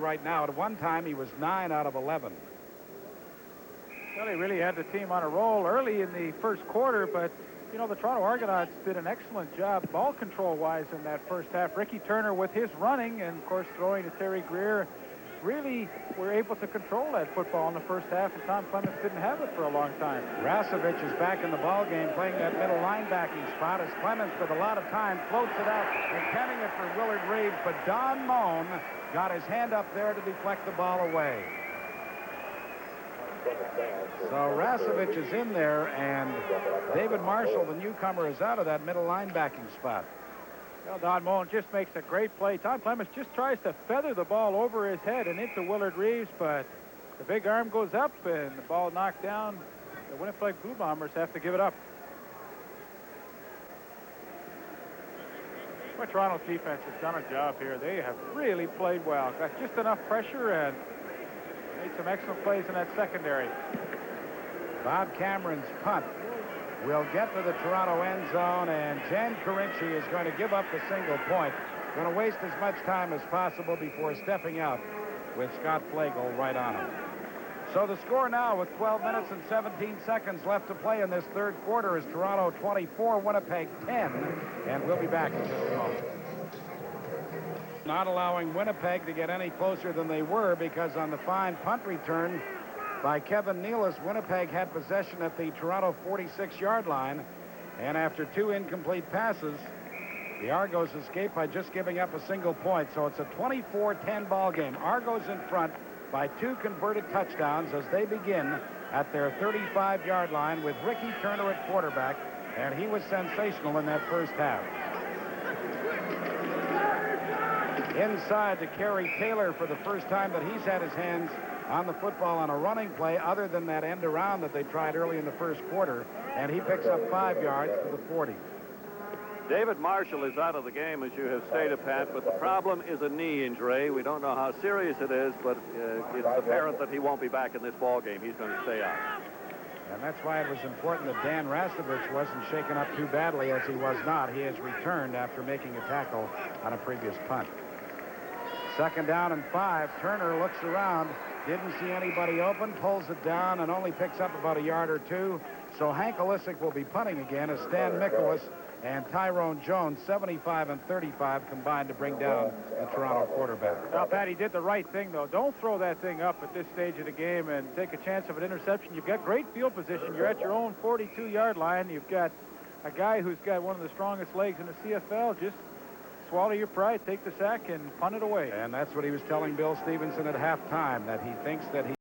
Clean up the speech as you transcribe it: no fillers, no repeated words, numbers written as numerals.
right now. At one time, he was 9 out of 11. Well, he really had the team on a roll early in the first quarter, but, you know, the Toronto Argonauts did an excellent job ball control-wise in that first half. Ricky Turner with his running and, of course, throwing to Terry Greer really were able to control that football in the first half, and Tom Clements didn't have it for a long time. Rasevich is back in the ball game playing that middle linebacking spot as Clements, with a lot of time, floats it out, intending it for Willard Reeves, but Don Moan got his hand up there to deflect the ball away. So Rasevich is in there, and David Marshall, the newcomer, is out of that middle linebacking spot. Well, Don Moan just makes a great play. Tom Clements just tries to feather the ball over his head and into Willard Reeves, but the big arm goes up and the ball knocked down. The Winnipeg Bluebombers have to give it up. Well, Toronto's defense has done a job here. They have really played well. Got just enough pressure and made some excellent plays in that secondary. Bob Cameron's punt will get to the Toronto end zone, and Jan Carinci is going to give up the single point. Going to waste as much time as possible before stepping out with Scott Flagel right on him. So the score now, with 12 minutes and 17 seconds left to play in this third quarter, is Toronto 24, Winnipeg 10, and we'll be back in just a moment. Not allowing Winnipeg to get any closer than they were, because on the fine punt return by Kevin Nealis, Winnipeg had possession at the Toronto 46-yard line, and after 2 incomplete passes, the Argos escaped by just giving up a single point. So it's a 24-10 ball game. Argos in front by 2 converted touchdowns as they begin at their 35-yard line with Ricky Turner at quarterback, and he was sensational in that first half. Inside to Kerry Taylor for the first time that he's had his hands on the football on a running play other than that end around that they tried early in the first quarter, and he picks up 5 yards to the 40. David Marshall is out of the game, as you have stated, Pat, but the problem is a knee injury. We don't know how serious it is, but it's apparent that he won't be back in this ball game. He's going to stay out. And that's why it was important that Dan Rasevich wasn't shaken up too badly, as he was not. He has returned after making a tackle on a previous punt. 2nd down and 5. Turner looks around, didn't see anybody open, pulls it down, and only picks up about a yard or 2. So Hank Olisic will be punting again as Stan Mikolas and Tyrone Jones, 75 and 35, combined to bring down the Toronto quarterback. Now, Pat, he did the right thing, though. Don't throw that thing up at this stage of the game and take a chance of an interception. You've got great field position. You're at your own 42-yard line. You've got a guy who's got one of the strongest legs in the CFL. Just swallow your pride, take the sack, and punt it away. And that's what he was telling Bill Stevenson at halftime, that he thinks that he